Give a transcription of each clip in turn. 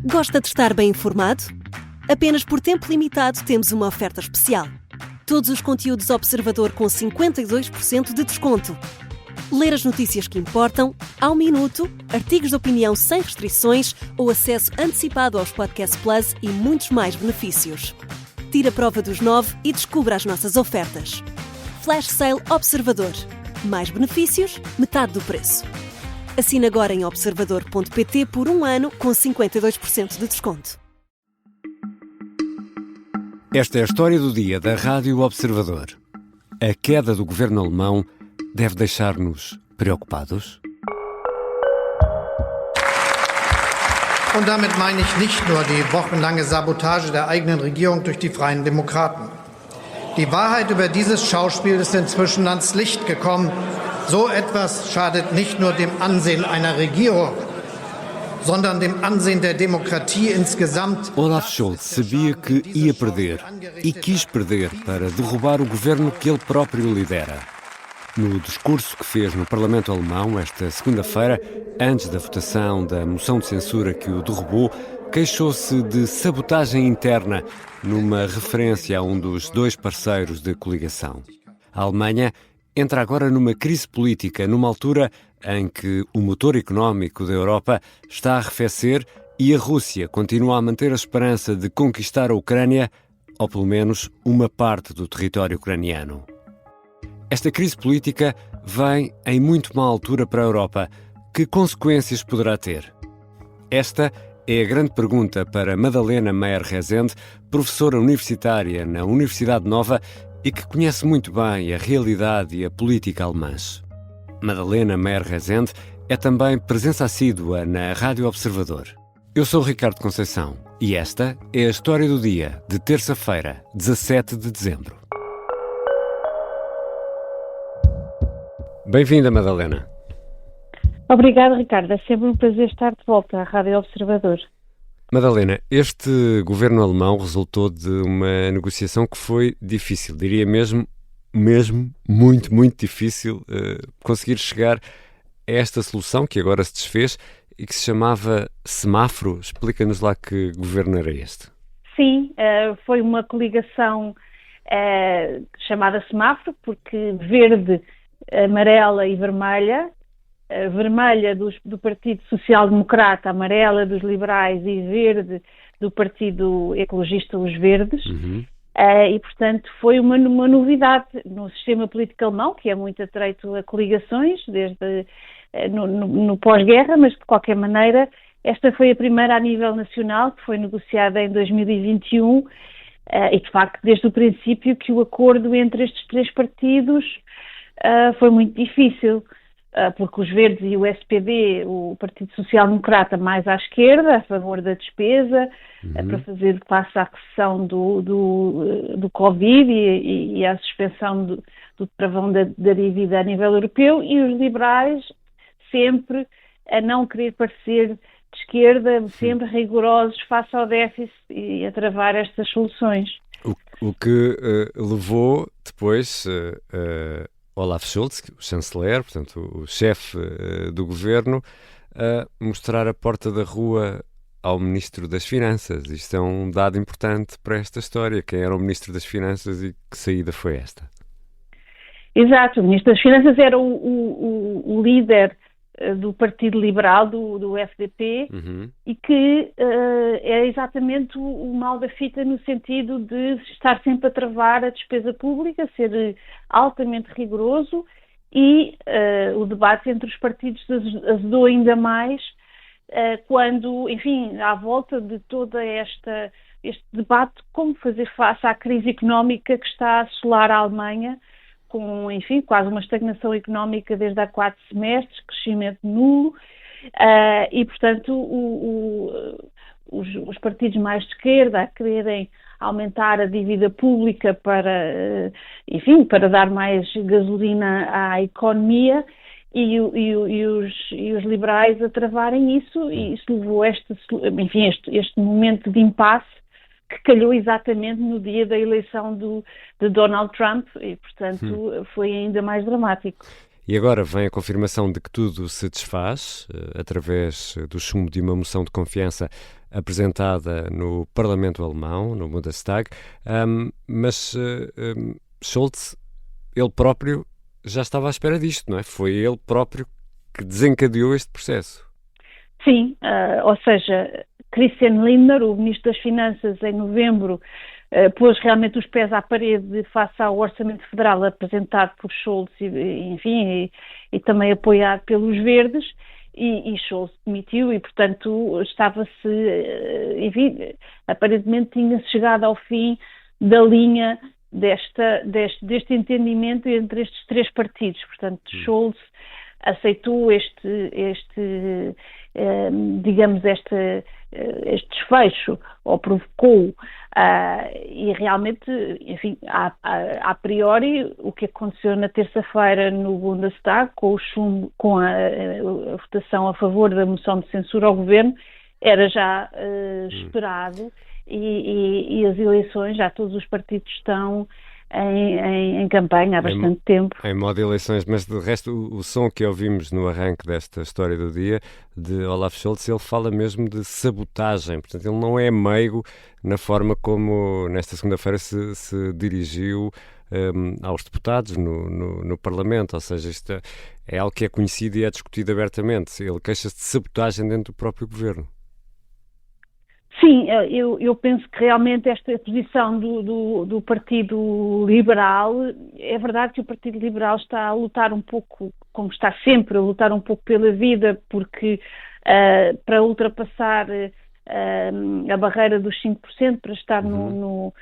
Gosta de estar bem informado? Apenas por tempo limitado temos uma oferta especial. Todos os conteúdos Observador com 52% de desconto. Ler as notícias que importam, ao minuto, artigos de opinião sem restrições ou acesso antecipado aos Podcast Plus e muitos mais benefícios. Tire a prova dos 9 e descubra as nossas ofertas. Flash Sale Observador. Mais benefícios, metade do preço. Assine agora em observador.pt por 1 ano com 52% de desconto. Esta é a história do dia da Rádio Observador. A queda do governo alemão deve deixar-nos preocupados? Und damit meine ich nicht nur die wochenlange Sabotage der eigenen Regierung durch die Freien Demokraten. Die Wahrheit über dieses Schauspiel ist inzwischen ans Licht gekommen. So etwas schadet nicht nur dem Ansehen einer Regierung, sondern dem Ansehen der Demokratie insgesamt. Olaf Scholz sabia que ia perder e quis perder para derrubar o governo que ele próprio lidera. No discurso que fez no Parlamento Alemão esta segunda-feira, antes da votação da moção de censura que o derrubou, queixou-se de sabotagem interna, numa referência a um dos dois parceiros de coligação. A Alemanha entra agora numa crise política, numa altura em que o motor económico da Europa está a arrefecer e a Rússia continua a manter a esperança de conquistar a Ucrânia, ou pelo menos uma parte do território ucraniano. Esta crise política vem em muito má altura para a Europa. Que consequências poderá ter? Esta é a grande pergunta para Madalena Meyer Rezende, professora universitária na Universidade Nova e que conhece muito bem a realidade e a política alemãs. Madalena Meyer Rezende é também presença assídua na Rádio Observador. Eu sou o Ricardo Conceição e esta é a história do dia de terça-feira, 17 de dezembro. Bem-vinda, Madalena. Obrigada, Ricardo. É sempre um prazer estar de volta à Rádio Observador. Madalena, este governo alemão resultou de uma negociação que foi difícil, diria mesmo muito difícil conseguir chegar a esta solução que agora se desfez e que se chamava semáforo. Explica-nos lá que governo era este. Sim, foi uma coligação chamada semáforo, porque verde, amarela e vermelha. Vermelha do Partido Social Democrata, amarela dos liberais e verde do Partido Ecologista, os Verdes. E, portanto, foi uma novidade no sistema político alemão, que é muito atreito a coligações, desde no pós-guerra, mas, de qualquer maneira, esta foi a primeira a nível nacional, que foi negociada em 2021, e, de facto, desde o princípio que o acordo entre estes três partidos foi muito difícil, porque os Verdes e o SPD, o Partido Social Democrata mais à esquerda, a favor da despesa, para fazer face à recessão do Covid e à suspensão do travão da dívida a nível europeu, e os liberais sempre a não querer parecer de esquerda, sempre rigorosos face ao déficit e a travar estas soluções. O que levou depois Olaf Scholz, o chanceler, portanto o chefe do governo, a mostrar a porta da rua ao Ministro das Finanças. Isto é um dado importante para esta história. Quem era o Ministro das Finanças e que saída foi esta? Exato, o Ministro das Finanças era o líder do Partido Liberal, do FDP, e que é exatamente o mal da fita no sentido de estar sempre a travar a despesa pública, ser altamente rigoroso, e o debate entre os partidos azedou ainda mais quando, enfim, à volta de toda este debate, como fazer face à crise económica que está a assolar a Alemanha, com, enfim, quase uma estagnação económica desde há 4 semestres, crescimento nulo, e, portanto, os partidos mais de esquerda a quererem aumentar a dívida pública para, enfim, para dar mais gasolina à economia, e os liberais a travarem isso, e isso levou a este momento de impasse que calhou exatamente no dia da eleição de Donald Trump e, portanto, foi ainda mais dramático. E agora vem a confirmação de que tudo se desfaz através do chumbo de uma moção de confiança apresentada no Parlamento Alemão, no Bundestag, mas Scholz, ele próprio, já estava à espera disto, não é? Foi ele próprio que desencadeou este processo. Sim, ou seja, Christian Lindner, o Ministro das Finanças, em novembro, pôs realmente os pés à parede face ao Orçamento Federal apresentado por Scholz e também apoiado pelos Verdes, e Scholz demitiu e, portanto, aparentemente tinha-se chegado ao fim da linha deste entendimento entre estes três partidos. Portanto, Scholz aceitou este desfecho, ou provocou, e realmente, enfim, a priori, o que aconteceu na terça-feira no Bundestag, com a votação a favor da moção de censura ao governo, era já esperado, e as eleições, já todos os partidos estão em campanha há bastante tempo. Em modo de eleições, mas de resto o som que ouvimos no arranque desta história do dia de Olaf Scholz, ele fala mesmo de sabotagem, portanto ele não é meigo na forma como nesta segunda-feira se dirigiu aos deputados no Parlamento, ou seja, isto é algo que é conhecido e é discutido abertamente. Ele queixa-se de sabotagem dentro do próprio governo. Sim, eu penso que realmente esta posição do Partido Liberal, é verdade que o Partido Liberal está a lutar um pouco, como está sempre a lutar um pouco pela vida, porque para ultrapassar a barreira dos 5%, para estar no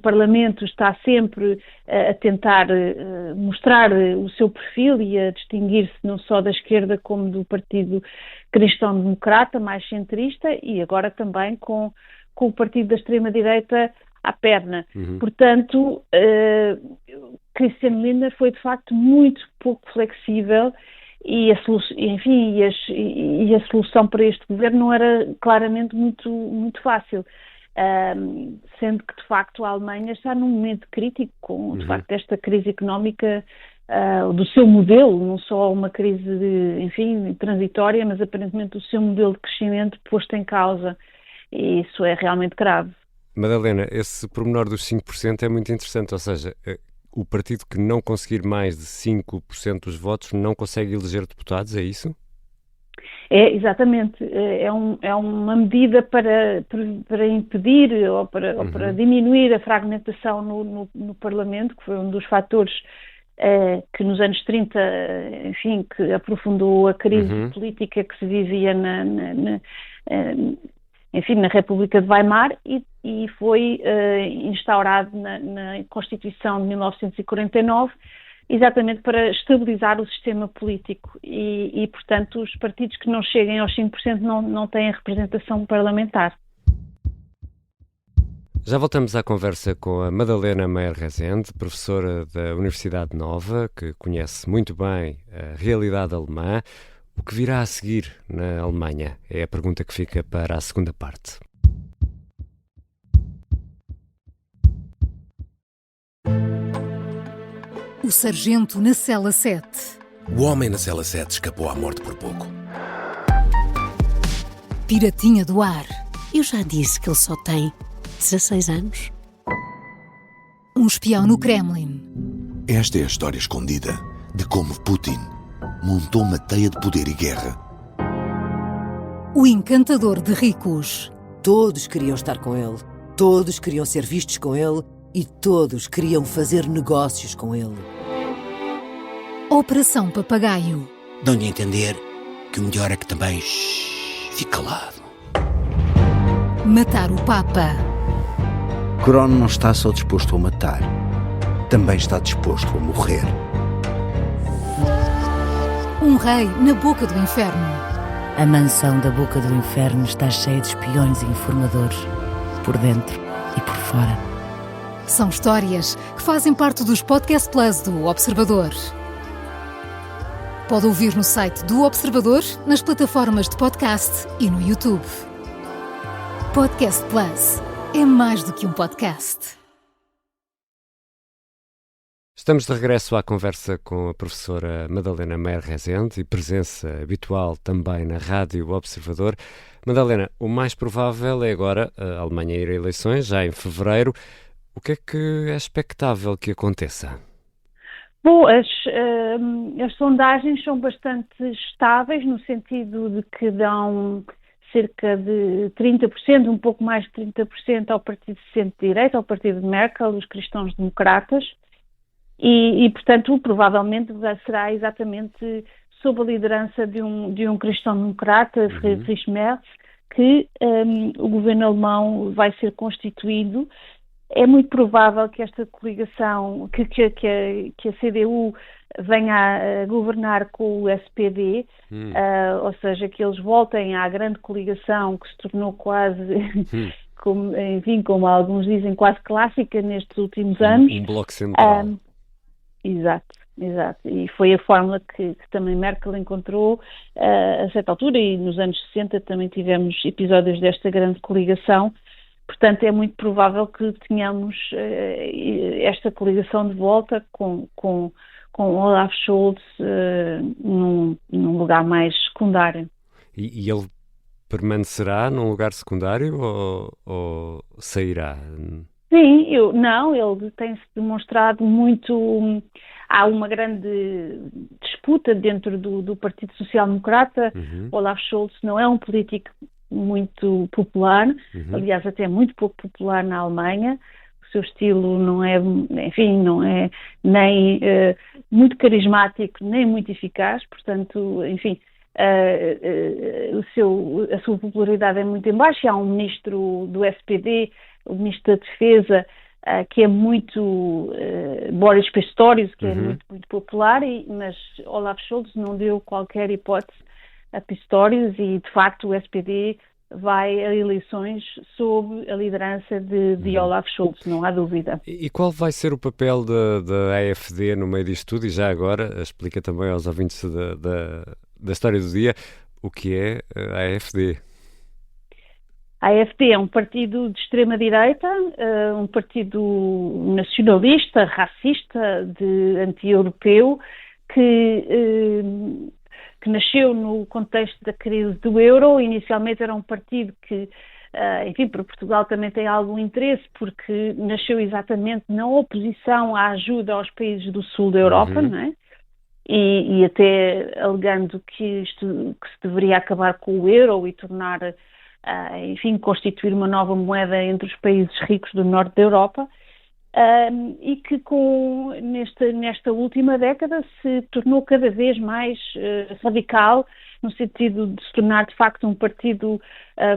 Parlamento, está sempre a tentar mostrar o seu perfil e a distinguir-se não só da esquerda como do Partido Cristão-Democrata, mais centrista, e agora também com o Partido da Extrema-Direita à perna. Portanto, Christian Lindner foi de facto muito pouco flexível e a solução para este governo não era claramente muito fácil. Sendo que, de facto, a Alemanha está num momento crítico com, de facto, esta crise económica do seu modelo, não só uma crise, transitória, mas aparentemente o seu modelo de crescimento posto em causa, e isso é realmente grave. Madalena, esse pormenor dos 5% é muito interessante, ou seja, o partido que não conseguir mais de 5% dos votos não consegue eleger deputados, é isso? É, exatamente. É uma medida para impedir ou para diminuir a fragmentação no Parlamento, que foi um dos fatores que nos anos 30, que aprofundou a crise política que se vivia na República de Weimar e foi instaurado na Constituição de 1949, exatamente para estabilizar o sistema político e, portanto, os partidos que não cheguem aos 5% não têm representação parlamentar. Já voltamos à conversa com a Madalena Meyer Rezende, professora da Universidade Nova, que conhece muito bem a realidade alemã. O que virá a seguir na Alemanha? É a pergunta que fica para a segunda parte. O sargento na cela 7. O homem na cela 7 escapou à morte por pouco. Piratinha do ar. Eu já disse que ele só tem 16 anos. Um espião no Kremlin. Esta é a história escondida de como Putin montou uma teia de poder e guerra. O encantador de ricos. Todos queriam estar com ele. Todos queriam ser vistos com ele. E todos queriam fazer negócios com ele. Operação Papagaio. Dão-lhe a entender que o melhor é que também fique calado. Matar o Papa. Crono não está só disposto a matar, também está disposto a morrer. Um rei na boca do inferno. A mansão da boca do inferno está cheia de espiões e informadores, por dentro e por fora. São histórias que fazem parte dos Podcast Plus do Observador. Pode ouvir no site do Observador, nas plataformas de podcast e no YouTube. Podcast Plus é mais do que um podcast. Estamos de regresso à conversa com a professora Madalena Meyer Rezende e presença habitual também na Rádio Observador. Madalena, o mais provável é agora a Alemanha ir a eleições, já em fevereiro. O que é expectável que aconteça? Bom, as sondagens são bastante estáveis, no sentido de que dão cerca de 30%, um pouco mais de 30% ao partido de centro-direita, ao partido de Merkel, os cristãos-democratas, e, portanto, provavelmente será exatamente sob a liderança de um cristão-democrata, Friedrich Merz, que o governo alemão vai ser constituído. É muito provável que esta coligação, que a CDU venha a governar com o SPD, ou seja, que eles voltem à grande coligação que se tornou quase, como alguns dizem, quase clássica nestes últimos anos. Um bloco central. Exato. E foi a fórmula que também Merkel encontrou a certa altura, e nos anos 60 também tivemos episódios desta grande coligação. Portanto, é muito provável que tenhamos esta coligação de volta com Olaf Scholz num lugar mais secundário. E ele permanecerá num lugar secundário ou sairá? Sim, ele tem-se demonstrado muito. Há uma grande disputa dentro do Partido Social Democrata. Olaf Scholz não é um político muito popular, aliás, até muito pouco popular na Alemanha. O seu estilo não é nem muito carismático, nem muito eficaz, portanto, a sua popularidade é muito em baixo. Há um ministro do SPD, o ministro da Defesa, que é muito Boris Pistorius, que é muito popular, mas Olaf Scholz não deu qualquer hipótese a Pistorius, e de facto o SPD vai a eleições sob a liderança de Olaf Scholz, não há dúvida. E qual vai ser o papel da AfD no meio disto tudo? E já agora explica também aos ouvintes da história do dia o que é a AfD. A AfD é um partido de extrema-direita, um partido nacionalista, racista, anti-europeu, que nasceu no contexto da crise do euro. Inicialmente era um partido que, para Portugal também tem algum interesse, porque nasceu exatamente na oposição à ajuda aos países do sul da Europa, não é? E até alegando que se deveria acabar com o euro e tornar, constituir uma nova moeda entre os países ricos do norte da Europa. E que nesta última década se tornou cada vez mais radical, no sentido de se tornar de facto um partido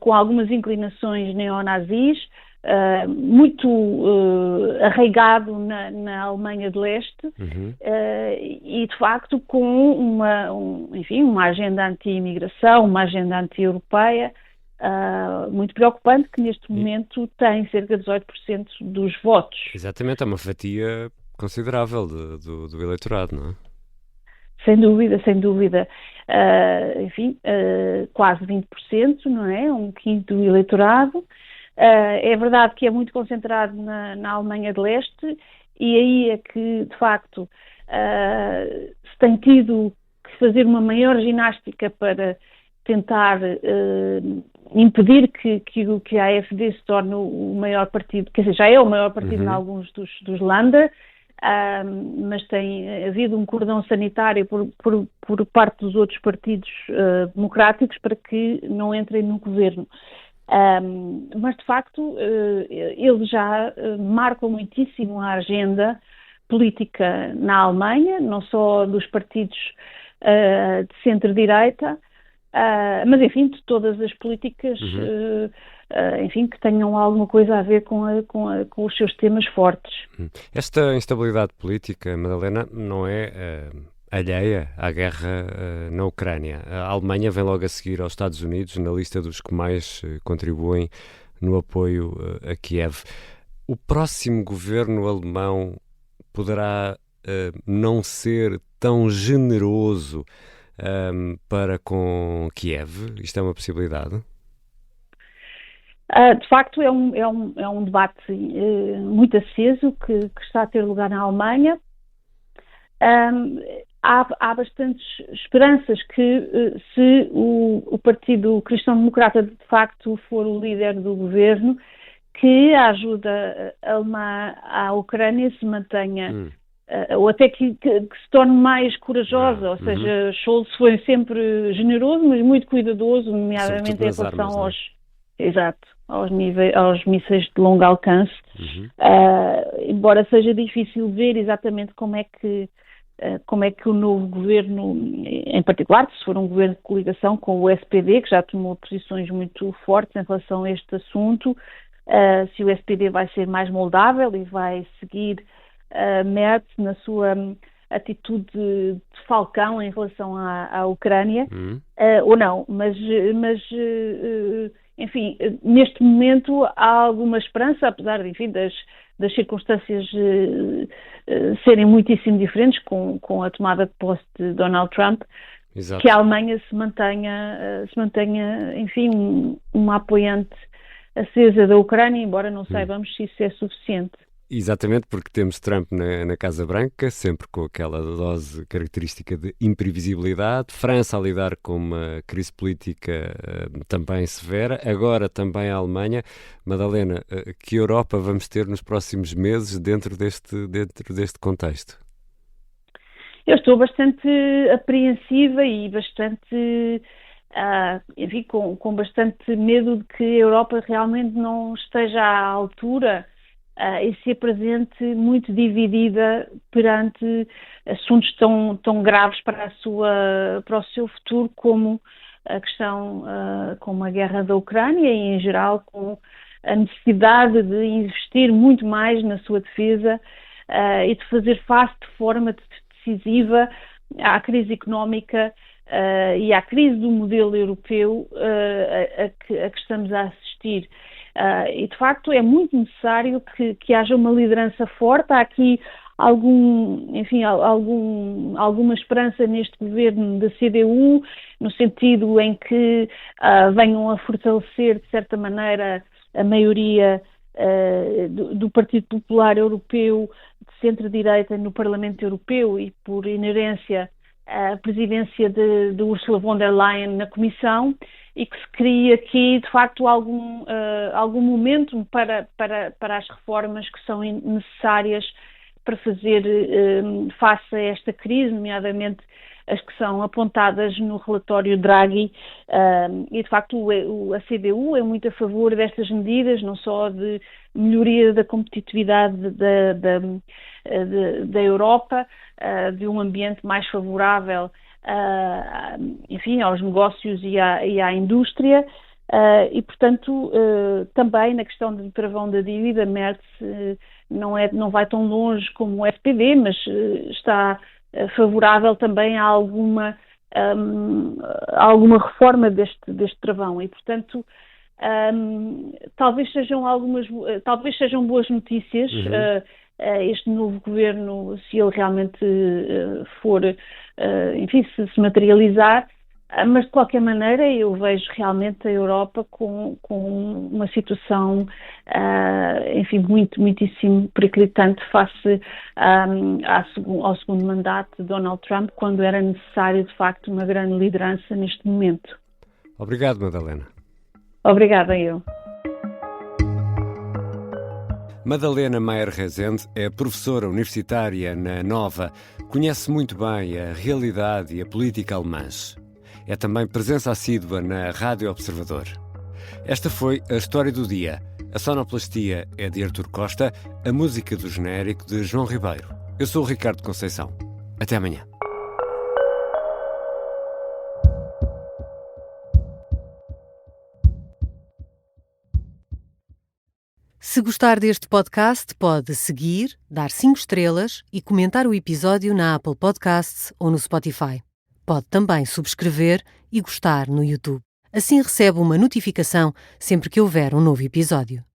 com algumas inclinações neonazis, muito arraigado na Alemanha de Leste, e de facto com uma agenda anti-imigração, uma agenda anti-europeia, muito preocupante, que neste momento tem cerca de 18% dos votos. Exatamente, é uma fatia considerável do eleitorado, não é? Sem dúvida. Quase 20%, não é? Um quinto do eleitorado. É verdade que é muito concentrado na Alemanha de Leste, e aí é que, de facto, se tem tido que fazer uma maior ginástica para tentar impedir que a AfD se torne o maior partido, quer dizer, já é o maior partido em alguns dos Länder, mas tem havido um cordão sanitário por parte dos outros partidos democráticos para que não entrem no governo. Mas, de facto, eles já marcam muitíssimo a agenda política na Alemanha, não só dos partidos de centro-direita, mas, de todas as políticas, que tenham alguma coisa a ver com os seus temas fortes. Esta instabilidade política, Madalena, não é alheia à guerra na Ucrânia. A Alemanha vem logo a seguir aos Estados Unidos na lista dos que mais contribuem no apoio a Kiev. O próximo governo alemão poderá não ser tão generoso para com Kiev? Isto é uma possibilidade? De facto, é um debate muito aceso que está a ter lugar na Alemanha. há bastantes esperanças que se o Partido Cristão Democrata de facto for o líder do governo, que a ajuda alemã à Ucrânia se mantenha, ou até que se torne mais corajosa, ou seja, Scholz foi sempre generoso, mas muito cuidadoso, nomeadamente em relação aos mísseis de longo alcance, embora seja difícil ver exatamente como é que o novo governo, em particular, se for um governo de coligação com o SPD, que já tomou posições muito fortes em relação a este assunto, se o SPD vai ser mais moldável e vai seguir Merz na sua atitude de falcão em relação à Ucrânia, ou não, mas enfim, neste momento há alguma esperança, apesar das circunstâncias serem muitíssimo diferentes com a tomada de posse de Donald Trump. Exato. Que a Alemanha se mantenha, enfim, uma apoiante acesa da Ucrânia, embora não saibamos se isso é suficiente. Exatamente, porque temos Trump na Casa Branca, sempre com aquela dose característica de imprevisibilidade, França a lidar com uma crise política também severa, agora também a Alemanha. Madalena, que Europa vamos ter nos próximos meses dentro deste contexto? Eu estou bastante apreensiva e bastante... enfim, com bastante medo de que a Europa realmente não esteja à altura e se apresente muito dividida perante assuntos tão graves para o seu futuro, como a questão, como a guerra da Ucrânia e, em geral, com a necessidade de investir muito mais na sua defesa e de fazer face de forma decisiva à crise económica e à crise do modelo europeu a que estamos a assistir. E, de facto, é muito necessário que haja uma liderança forte. Há aqui alguma esperança neste governo da CDU, no sentido em que venham a fortalecer, de certa maneira, a maioria do Partido Popular Europeu de centro-direita no Parlamento Europeu e, por inerência, a presidência de Ursula von der Leyen na Comissão, e que se crie aqui, de facto, algum momento para as reformas que são necessárias para fazer face a esta crise, nomeadamente as que são apontadas no relatório Draghi, e de facto a CDU é muito a favor destas medidas, não só de melhoria da competitividade da Europa, de um ambiente mais favorável, enfim, aos negócios e à indústria, e portanto também na questão de travão da dívida, Merz não vai tão longe como o SPD, mas está favorável também a alguma reforma deste travão, e portanto talvez sejam boas notícias. Este novo governo, se ele realmente for, enfim, se materializar, mas de qualquer maneira eu vejo realmente a Europa com uma situação, enfim, muitíssimo periclitante face ao segundo mandato de Donald Trump, quando era necessário, de facto, uma grande liderança neste momento. Obrigado, Madalena. Obrigada, eu. Madalena Maier Rezende é professora universitária na Nova, conhece muito bem a realidade e a política alemãs. É também presença assídua na Rádio Observador. Esta foi a história do dia. A sonoplastia é de Artur Costa, a música do genérico de João Ribeiro. Eu sou o Ricardo Conceição. Até amanhã. Se gostar deste podcast, pode seguir, dar 5 estrelas e comentar o episódio na Apple Podcasts ou no Spotify. Pode também subscrever e gostar no YouTube. Assim recebe uma notificação sempre que houver um novo episódio.